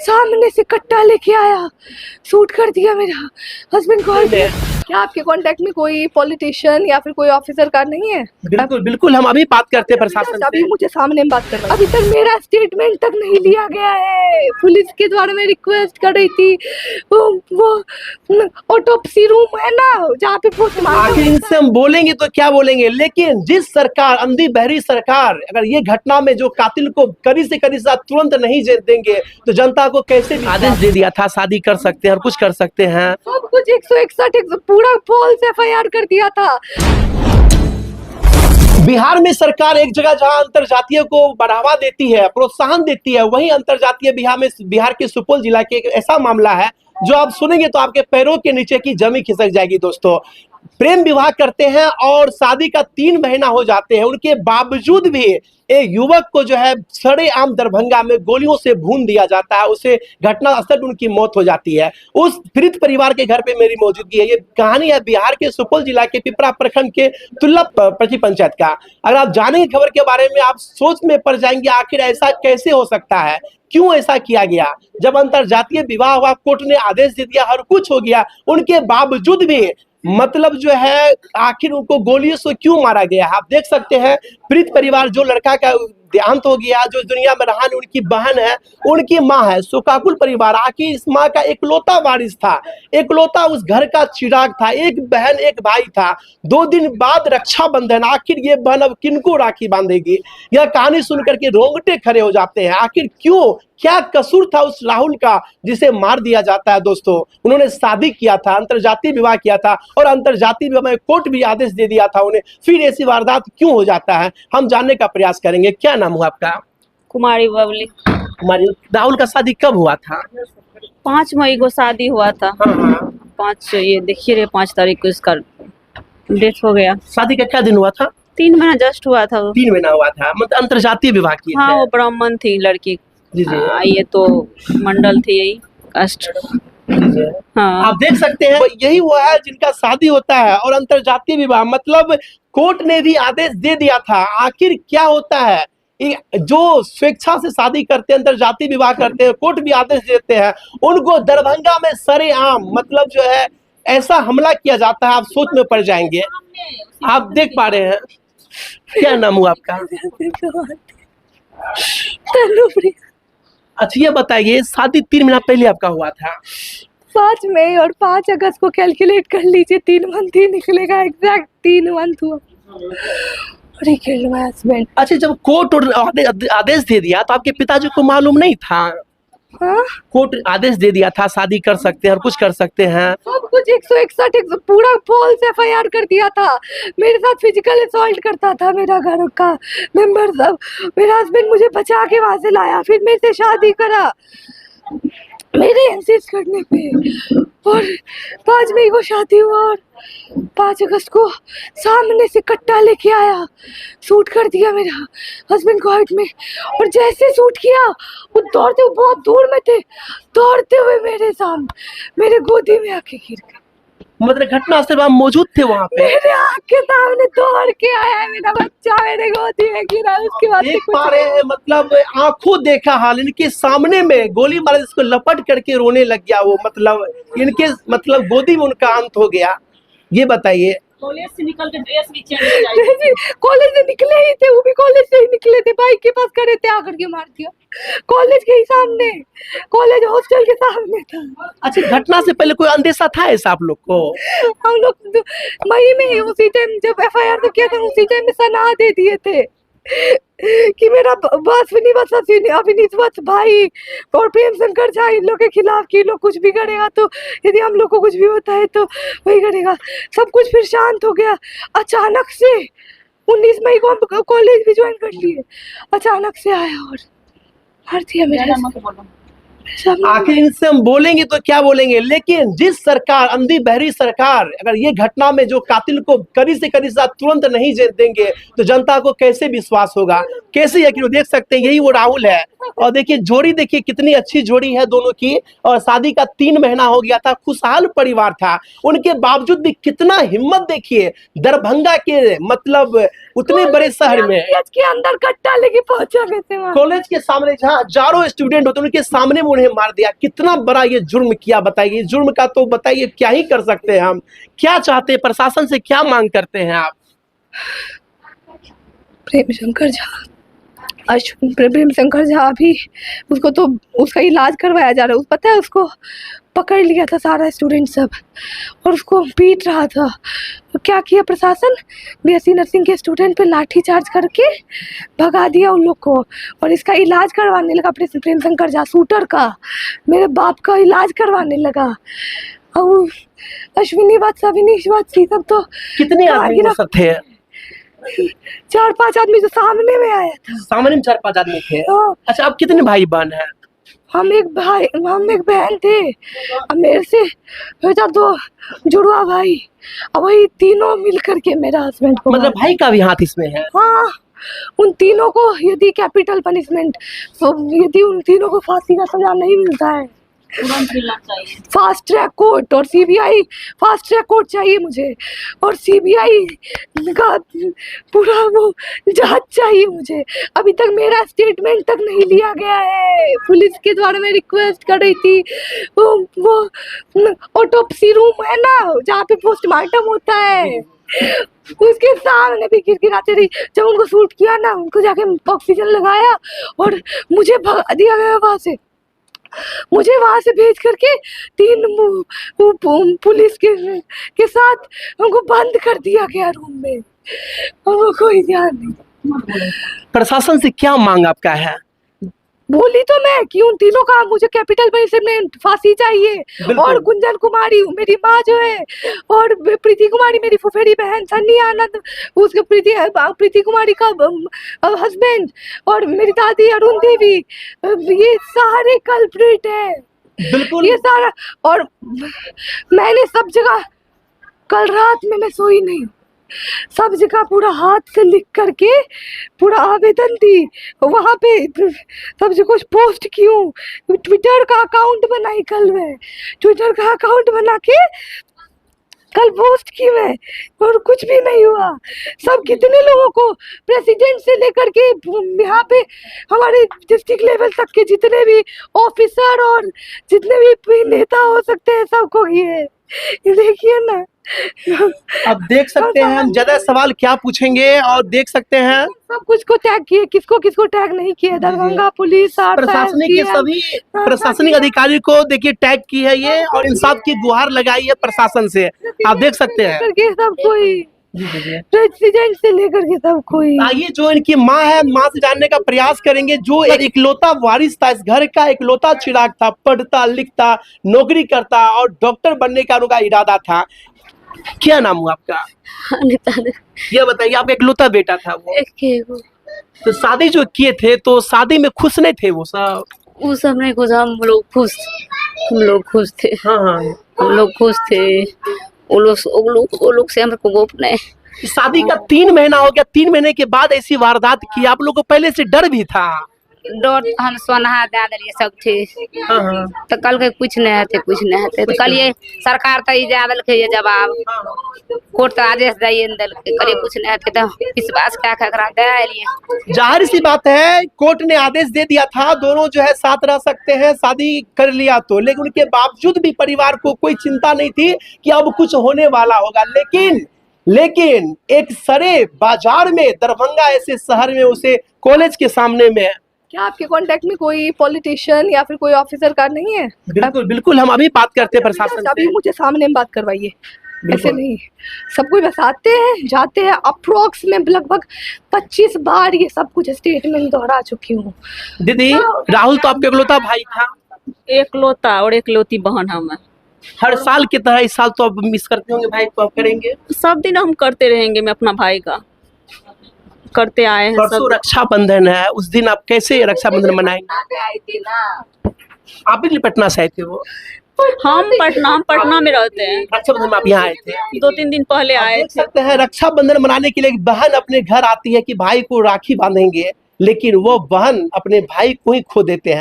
सामने से कट्टा लेके आया, शूट कर दिया मेरा हस्बैंड को। क्या आपके कांटेक्ट में कोई पॉलिटिशियन या फिर कोई ऑफिसर का नहीं है? बिल्कुल बिल्कुल, हम अभी बात करते हैं प्रशासन अभी से। मुझे सामने में बात कर रहा है। अभी तक मेरा स्टेटमेंट तक नहीं लिया गया है। पुलिस के द्वारा मैं रिक्वेस्ट कर रही थी, वो ऑटोप्सी रूम है ना जहाँ पे आखिर इनसे हम बोलेंगे तो क्या बोलेंगे, लेकिन जिस सरकार, अंधी बहरी सरकार, अगर ये घटना में जो कातिल को कड़ी से कड़ी सजा तुरंत नहीं देंगे तो जनता को कैसे आदेश दे दिया था शादी कर सकते हैं और कुछ कर सकते हैं, सब कुछ 161 पूरा फॉल्स FIR कर दिया था। बिहार में सरकार एक जगह जहां अंतरजातीय को बढ़ावा देती है, प्रोत्साहन देती है, वहीं अंतरजातीय बिहार के सुपौल जिला के एक ऐसा मामला है जो आप सुनेंगे तो आपके पैरों के नीचे की जमीन खिसक जाएगी। दोस्तों, प्रेम विवाह करते हैं और शादी का 3 महीना हो जाते हैं, उनके बावजूद भी एक युवक को जो है सरेआम दरभंगा में गोलियों से भून दिया जाता है, उसे घटनास्थल पर उनकी मौत हो जाती है। उस पीड़ित परिवार के घर पे मेरी मौजूदगी है। ये कहानी है बिहार के सुपौल जिला के पिपरा प्रखंड के तुल्लभ प्रति पंचायत का। अगर आप जानेंगे खबर के बारे में आप सोच में पड़ जाएंगे, आखिर ऐसा कैसे हो सकता है, क्यों ऐसा किया गया। जब अंतरजातीय विवाह हुआ, कोर्ट ने आदेश दे दिया, हर कुछ हो गया, उनके बावजूद भी मतलब जो है आखिर उनको गोलियों से क्यों मारा गया। आप देख सकते हैं पीड़ित परिवार, जो लड़का का देहांत हो गया, जो दुनिया में रहा, उनकी बहन है, उनकी माँ है, शोकाकुल परिवार। आखिर इस माँ का इकलौता वारिस था, इकलौता उस घर का चिराग था, एक बहन एक भाई था। 2 दिन बाद रक्षाबंधन, आखिर ये बहन अब किनको राखी बांधेगी। यह कहानी सुनकर के रोंगटे खड़े हो जाते हैं। आखिर क्यों, क्या कसूर था उस राहुल का जिसे मार दिया जाता है। दोस्तों, उन्होंने शादी किया था, अंतरजातीय विवाह किया था और अंतरजातीय विवाह में कोर्ट भी आदेश दे दिया था उन्हें, फिर ऐसी वारदात क्यों हो जाता है, हम जानने का प्रयास करेंगे। क्या नाम हुआ आपका? कुमारी बबली। कुमारी, राहुल का शादी कब हुआ था? 5 मई को शादी हुआ था। हाँ। 5 ये देखिए रे 5 तारीख को इसका डेथ हो गया। शादी का क्या दिन हुआ था? 3 महीना जस्ट हुआ था वो। 3 महीना हुआ था, मतलब अंतरजातीय विवाह किए हाँ, थे। वो ब्राह्मण थी लड़की। जी जी। ये तो मंडल थी, यही कास्ट। हाँ, आप देख सकते हैं यही वो है जिनका शादी होता है और अंतरजातीय विवाह, मतलब कोर्ट ने भी आदेश दे दिया था। आखिर क्या होता है, जो स्वेच्छा से शादी करते हैं, अंतरजातीय विवाह करते हैं, कोर्ट भी आदेश देते हैं, उनको दरभंगा में सरेआम मतलब जो है ऐसा हमला किया जाता है, आप सोच में पड़ जाएंगे। आप देख पा रहे हैं। क्या नाम हुआ आपका? अच्छा, ये बताइए शादी 3 महीना पहले आपका हुआ था? 5 मई और 5 अगस्त को कैलकुलेट कर लीजिए, 3 मंथ ही निकलेगा, एग्जैक्ट 3 मंथ हुआ। हस्बैंड। अच्छा, जब कोर्ट आदेश दे दिया तो आपके पिताजी को मालूम नहीं था? हाँ? कोर्ट आदेश दे दिया था शादी कर सकते हैं और कुछ कर सकते हैं, सब कुछ 161 पूरा फॉल्स FIR कर दिया था। मेरे साथ फिजिकल असॉल्ट करता था मेरा घर का मेंबर सब। मेरा हस्बैंड मुझे बचा के वहां से लाया, फिर मेरे से शादी करा मेरे इंसिस्ट करने पे, और 5 मई को शादी हुआ और 5 अगस्त को सामने से कट्टा लेके आया, शूट कर दिया मेरा हस्बैंड को हार्ट में। और जैसे शूट किया, वो दौड़ते हुए, बहुत दूर में थे, दौड़ते हुए मेरे सामने मेरे गोदी में आके गिर गया। मतलब घटनास्थल पर आप मौजूद थे वहां पे? मेरे आँख के सामने दौड़ के आया मेरा बच्चा, मेरे गोदी में गिरा। उसके बाद देख पा रहे हैं, मतलब आंखों देखा हाल, इनके सामने में गोली मारे, इसको लपट करके रोने लग गया वो, मतलब इनके मतलब गोदी में उनका अंत हो गया। ये बताइए, कॉलेज से निकल के ड्रेस भी चेंज हो जाएगी। कॉलेज से निकले ही थे, वो भी कॉलेज से ही निकले थे, बाइक के पास खड़े थे, आकर के मार दिया कॉलेज के ही सामने, कॉलेज हॉस्टल के सामने था। अच्छा, घटना से पहले कोई अंदेशा था ऐसा आप लोग को? हम लोग मई में ही उसी टाइम जब FIR तो किया था, उसी टाइम में सलाह दे दिए थे कि मेरा अभिनीत भाई और प्रेम शंकर झा इन लोग के खिलाफ, कि लोग कुछ भी करेगा तो, यदि हम लोग को कुछ भी होता है तो वही करेगा। सब कुछ फिर शांत हो गया। अचानक से 19 मई को हम कॉलेज भी ज्वाइन कर लिए, अचानक से आया और हर दिया मेरा। आखिर इनसे हम बोलेंगे तो क्या बोलेंगे, लेकिन जिस सरकार, अंधी बहरी सरकार, अगर ये घटना में जो कातिल को कड़ी से कड़ी सजा तुरंत नहीं देंगे तो जनता को कैसे विश्वास होगा, कैसे यकीन। देख सकते हैं यही वो राहुल है, और देखिए जोड़ी, देखिए कितनी अच्छी जोड़ी है दोनों की, और शादी का 3 महीना हो गया था, खुशहाल परिवार था, उनके बावजूद भी कितना हिम्मत, देखिए दरभंगा के मतलब उतने बड़े शहर में के अंदर कट्टा लेके पहुंचा कैसे वहां? कॉलेज के सामने जहाँ हजारों स्टूडेंट होते हैं उनके सामने में उन्हें मार दिया। कितना बड़ा ये जुर्म किया बताइए। जुर्म का तो बताइए क्या ही कर सकते हैं हम। क्या चाहते हैं प्रशासन से, क्या मांग करते हैं आप? प्रेम शंकर झा, प्रेम शंकर झा अभी उसको तो उसका इलाज करवाया जा रहा है। पता है उसको पकड़ लिया था सारा स्टूडेंट सब और उसको पीट रहा था। तो क्या किया प्रशासन, बीएससी नर्सिंग के स्टूडेंट पे लाठी चार्ज करके भगा दिया उन लोग को। और इसका इलाज करवाने लगा प्रेम शंकर झा, शूटर का, मेरे बाप का इलाज करवाने लगा। और अश्विनी बात, अविनीश बात, सब तो कितने आदमी वो सब थे? 4-5 आदमी जो सामने में आया था। सामने में 4-5 आदमी थे। हाँ। अच्छा, आप कितने भाई बहन हैं? हम एक बहन थे। अब मेरे से बेटा 2 जुड़वा भाई, अब वही तीनों मिल करके मेरा हस्बैंड को मतलब भाई का भी हाथ इसमें है? हाँ, उन तीनों को यदि कैपिटल पनिशमेंट, तो यदि उन तीनों को फांसी का सजा नहीं मिलता है, तुरंत मिलना चाहिए। फास्ट ट्रैक कोर्ट और सीबीआई, फास्ट ट्रैक कोर्ट चाहिए मुझे, और सीबीआई का पूरा वो जांच चाहिए मुझे। अभी तक मेरा स्टेटमेंट तक नहीं लिया गया है। पुलिस के द्वारा मैं रिक्वेस्ट कर रही थी, वो ऑटोप्सी रूम है ना जहाँ पे पोस्टमार्टम होता है, उसके सामने भी गिड़गिड़ाते रही। जब उनको शूट किया ना, उनको जाके ऑक्सीजन लगाया और मुझे भगा दिया गया वहां से। मुझे वहां से भेज करके 3 पुलिस के साथ उनको बंद कर दिया गया रूम में, और वो कोई ध्यान नहीं। प्रशासन से क्या मांग आपका है? बोली तो मैं कि उन तीनों का मुझे कैपिटल पनिशमेंट फांसी चाहिए। बिल्कुल। और गुंजन कुमारी मेरी माँ जो है, और प्रीति कुमारी मेरी फुफेरी बहन, सन्नी आनंद उसके प्रीति कुमारी का हस्बैंड, और मेरी दादी अरुण देवी, ये सारे कल्प्रिट है। बिल्कुल। ये सारा, और मैंने सब जगह, कल रात में मैं सोई नहीं, सब जगह पूरा हाथ से लिख करके पूरा आवेदन दी, वहाँ पे सब जगह कुछ पोस्ट की हूँ। ट्विटर का अकाउंट बनाई, कल मैं ट्विटर का अकाउंट बना के कल पोस्ट की मैं, और कुछ भी नहीं हुआ। सब कितने लोगों को, प्रेसिडेंट से लेकर के यहाँ पे हमारे डिस्ट्रिक्ट लेवल तक के जितने भी ऑफिसर और जितने भी नेता हो सकते हैं सबको किए। देखिए ना, अब देख सकते हैं हम ज्यादा सवाल क्या पूछेंगे, और देख सकते हैं सब कुछ को टैग किए, किसको किसको टैग नहीं किए। दरभंगा पुलिस, प्रशासनिक के सभी प्रशासनिक अधिकारी को देखिए टैग की है ये, और इंसाफ की गुहार लगाई है प्रशासन से। आप देख सकते हैं करके सब कोई, प्रेसिडेंट से लेकर के सब कोई। आइए जो इनकी माँ है, माँ से जानने का प्रयास करेंगे। जो एक इकलौता वारिस था, इस घर का इकलौता चिराग था, पढ़ता लिखता, नौकरी करता और डॉक्टर बनने का उनका इरादा था। क्या नाम हुआ आपका? अनिता। ये बताइए, आपका इकलौता बेटा था वो, तो शादी जो किए थे तो शादी में खुश नहीं थे वो सब? वो सब नहीं खुश, हम लोग खुश थे। हाँ हाँ, हम लोग खुश थे। वो लोग से हमको गोप नहीं। शादी का 3 महीना हो गया, 3 महीने के बाद ऐसी वारदात की। आप लोगों को पहले से डर भी था? डर हम सोना दे दिए सब थे। हाँ हाँ। तो कल के कुछ नहीं होते, कुछ नहीं होते। तो कल ये सरकार तो दे दिल के ये जवाब, कोर्ट तो आदेश दिए दल के, कल कुछ नहीं होते। तो विश्वास क्या खरा दे लिए। जाहिर सी बात है, कोर्ट ने आदेश दे दिया था, दोनों जो है साथ रह सकते हैं, शादी कर लिया तो। लेकिन उनके बावजूद भी परिवार को कोई चिंता नहीं थी कि अब कुछ होने वाला होगा। लेकिन एक सरे बाजार में, दरभंगा ऐसे शहर में, उसे कॉलेज के सामने में, क्या आपके कांटेक्ट में कोई पॉलिटिशियन या फिर कोई ऑफिसर का नहीं है? बिल्कुल बिल्कुल, हम अभी बात करते हैं प्रशासन अभी से। मुझे सामने में बात करवाइए, ऐसे नहीं। सब कोई बस आते हैं जाते हैं। अप्रोक्स में लगभग 25 बार ये सब कुछ स्टेटमेंट दोहरा चुकी हूँ। दीदी, राहुल तो आपके इकलौता भाई था? एकलौता और एकलौती बहन हम। हर साल की तरह इस साल तो अब मिस करते होंगे भाई को, अब करेंगे? सब दिन हम करते रहेंगे, मैं अपना भाई का करते आए हैं। परसों रक्षाबंधन है, उस दिन आप कैसे रक्षाबंधन मनाएंगे? आप भी पटना से आए थे? वो हम पटना में रहते हैं। रक्षाबंधन में आप यहाँ आए थे? 2-3 दिन पहले आए देख थे। सकते हैं, रक्षाबंधन मनाने के लिए एक बहन अपने घर आती है कि भाई को राखी बांधेंगे, लेकिन वो बहन अपने भाई को ही खो देते हैं।